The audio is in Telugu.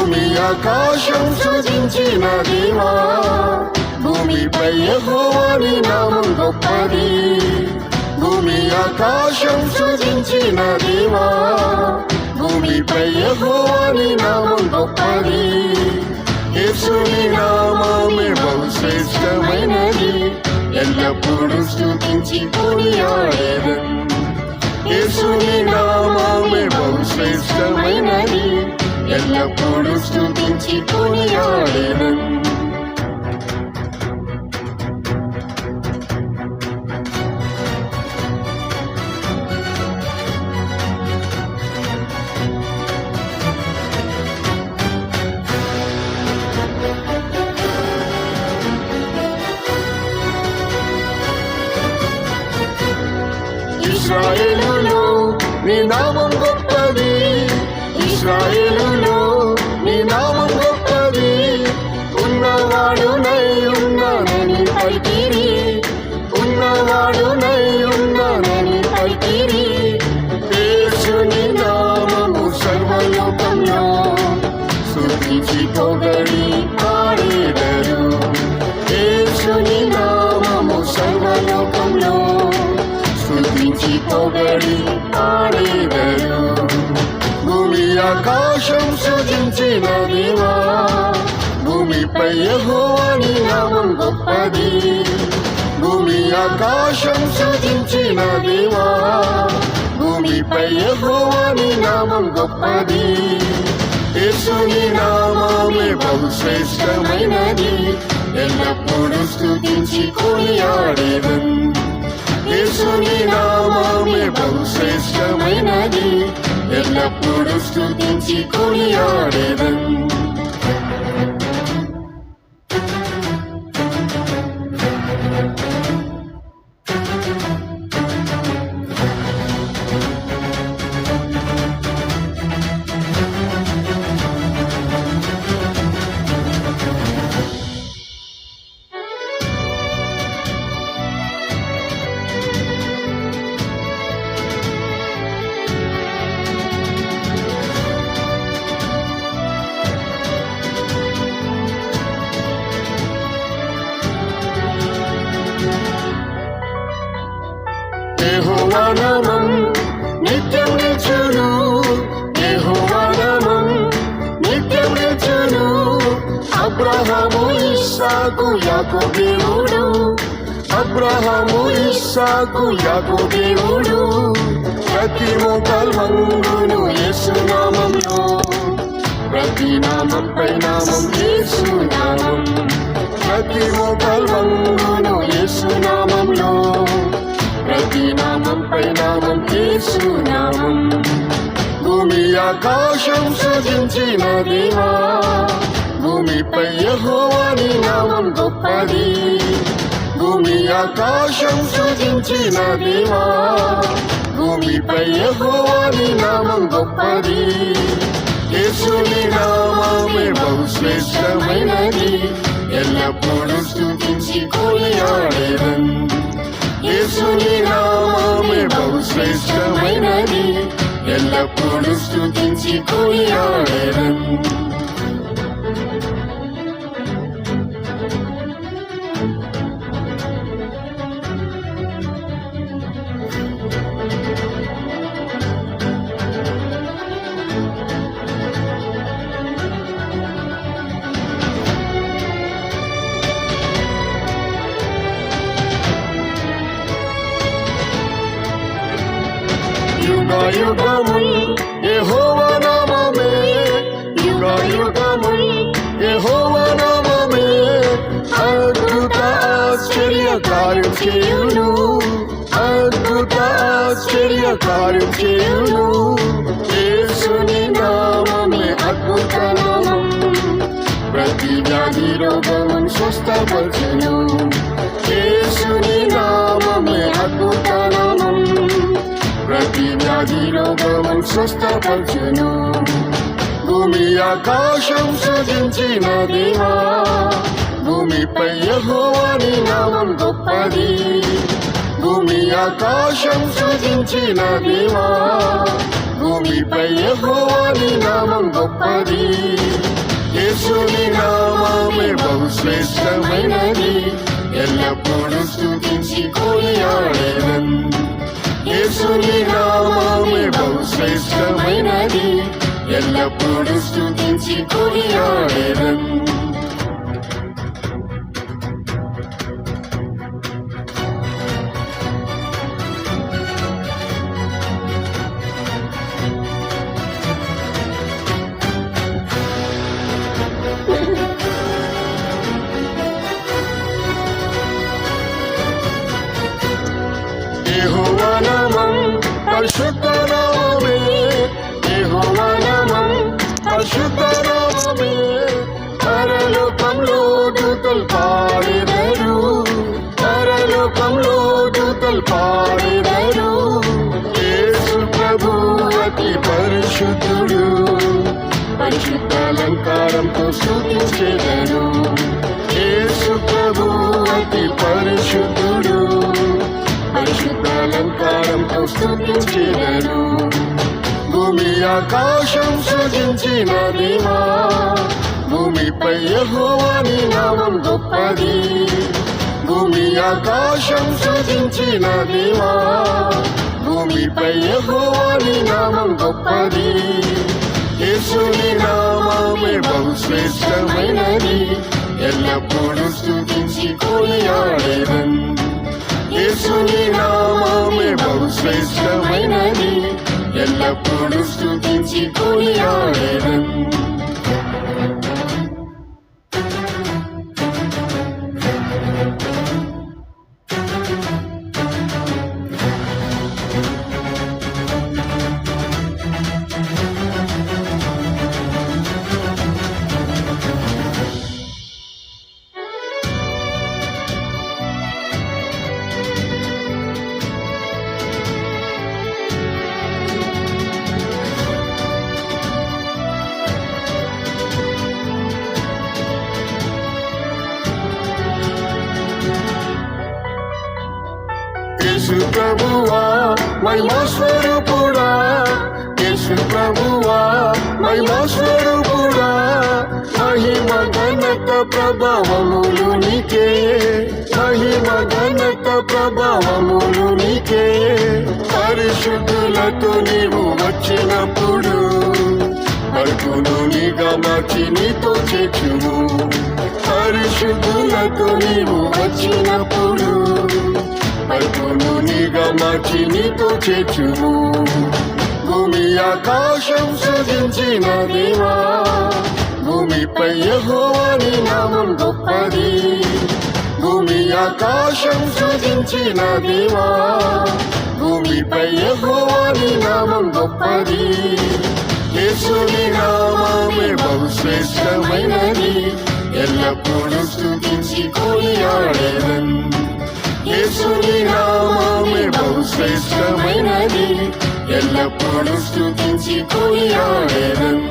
భూమి ఆకాశం సృజించిన దేవా, భూమిపై యెహోవా నీ నామం గొప్పది. భూమి ఆకాశం సృజించిన దేవా, భూమిపై యెహోవా నీ నామం గొప్పది. యేసుని నామమే బహు శ్రేష్టమైనది, ఎల్లప్పుడూ స్తుతించి కొనియాడెదన్. యేసుని నామమే బహు శ్రేష్టమైనది, ఎల్లప్పుడూ స్తుతించి కొనియాడెదన్. ఇశ్రాయేలులో నీ నామం గొప్పది, ఇశ్రాయేలులో నీ నామం గొప్పది. ఉన్నవాడునై ఉన్నానని పలికిరి, ఉన్నవాడునై ఉన్నానని పలికిరి. యేసుని నామము సర్వలోకంలో స్తుతించి పొగడి పాడెదరు. యేసుని నామము సర్వలోకంలో స్తుతించి పొగడి పాడెదరు. భూమి ఆకాశం సృజించిన దేవా, భూమిపై యెహోవా నీ నామం గొప్పది. భూమి ఆకాశం సృజించిన దేవా, భూమిపై యెహోవా నీ నామం గొప్పది. యేసుని నామమే బహు శ్రేష్టమైనది, ఎల్లప్పుడూ స్తుతించి కొనియాడెదన్. యేసుని నామమే బహు శ్రేష్టమైనది, ఎల్లప్పుడూ స్తుతించి కొనియాడెదన్. యెహోవా నామం నిత్యం నిలుచును, యెహోవా నామం నిత్యం నిలుచును. అబ్రహాము ఇస్సాకు యాకోబు దేవుడు, అబ్రహాము ఇస్సాకు యాకోబు దేవుడు. ప్రతి మోకాలు వంగును యేసు నామంలో, ప్రతి నామంపై నామం యేసు నామం. ప్రతి మోకాలు వంగును యేసు నామంలో, ప్రతి నామంపై నామం యేసు నామం. భూమి ఆకాశం సృజించిన దేవా, భూమిపై యెహోవా నీ నామం గొప్పది. భూమి ఆకాశం సృజించిన దేవా, భూమిపై యెహోవా నీ నామం గొప్పది. యేసుని నామమే బహు శ్రేష్టమైనది, ఎల్లప్పుడూ స్తుతించి కొనియాడెదన్. యేసుని నామమే బహు శ్రేష్టమైనది, ఎల్లప్పుడూ స్తుతించి కొనియాడెదన్. యుగయుగముల్ యెహోవా నామమే, యుగయుగముల్ యెహోవా నామమే. అద్భుత ఆశ్చర్య కార్యం చేయును, అద్భుత ఆశ్చర్య కార్యం చేయును. యేసుని నామమే అద్భుత నామం, ప్రతి వ్యాధి రోగమును స్వస్థపరచును. యేసుని నామమే అద్భుత నామం, ప్రతి వ్యాధి రోగమును స్వస్థపరచును. భూమి ఆకాశం సృజించిన దేవా, భూమిపై యెహోవా నీ నామం గొప్పది. భూమి ఆకాశం సృజించిన దేవా, భూమిపై యెహోవాని నామం గొప్పది. యేసుని నామమే బహుశ్రేష్టమైనది, ఎల్లప్పుడూ స్తుతించి కొనియాడెదన్. యేసుని నామమే బహుశ్రేష్టమైనది, ఎల్లప్పుడూ స్తుతించి కొనియాడెదన్. యెహోవా నామం పరిశుద్ధ నామమే, యెహోవా నామం పరిశుద్ధ నామమే. పరలోకంలో దూతలు పాడెదరు, పరలోకంలో దూతలు పాడెదరు. యేసు ప్రభువు అతి పరిశుద్ధుడు, పరిశుద్ధ అలంకారంతో స్తుతించెదరు. యేసు ప్రభువు అతి పరిశుద్ధుడు, పరిశుద్ధ అలంకారంతో స్తుతించెదరు. భూమి ఆకాశం సృజించిన దేవా, భూమిపై యెహోవాని నామం గొప్పది. భూమి ఆకాశం సృజించిన దేవా, భూమిపై యెహోవాని నామం గొప్పది. యేసుని నామమే బహుశ్రేష్టమైనది, ఎల్లప్పుడూ స్తుతించి కొనియాడెదన్. యేసుని నామమే బహుశ్రేష్టమైనది, ఎల్లప్పుడూ స్తుతించి కొనియాడెదన్. యేసు ప్రభువా మహిమా స్వరూపుడా, యేసు ప్రభువా మహిమా స్వరూపుడా. మహిమ ఘనత ప్రభావములు నీకే, మహిమ ఘనత ప్రభావములు నీకే. పరిశుద్ధులతో నీవు వచ్చినప్పుడు పలుకును నీగా మార్చి నీతో చేర్చును. పరిశుద్ధులతో నీవు వచ్చినప్పుడు పలుకును నీగా మార్చి నీతో చేర్చును. భూమి ఆకాశం సృజించిన దేవా, భూమిపై యెహోవాని నామం గొప్పది. భూమి ఆకాశం సృజించిన దేవా, భూమిపై యెహోవాని నామం గొప్పది. యేసుని నామమే బహుశ్రేష్టమైనది, ఎల్లప్పుడూ స్తుతించి కొనియాడెదన్. యేసుని నామమే బహుశ్రేష్టమైనది, ఎల్లప్పుడూ స్తుతించి కొనియాడెదన్.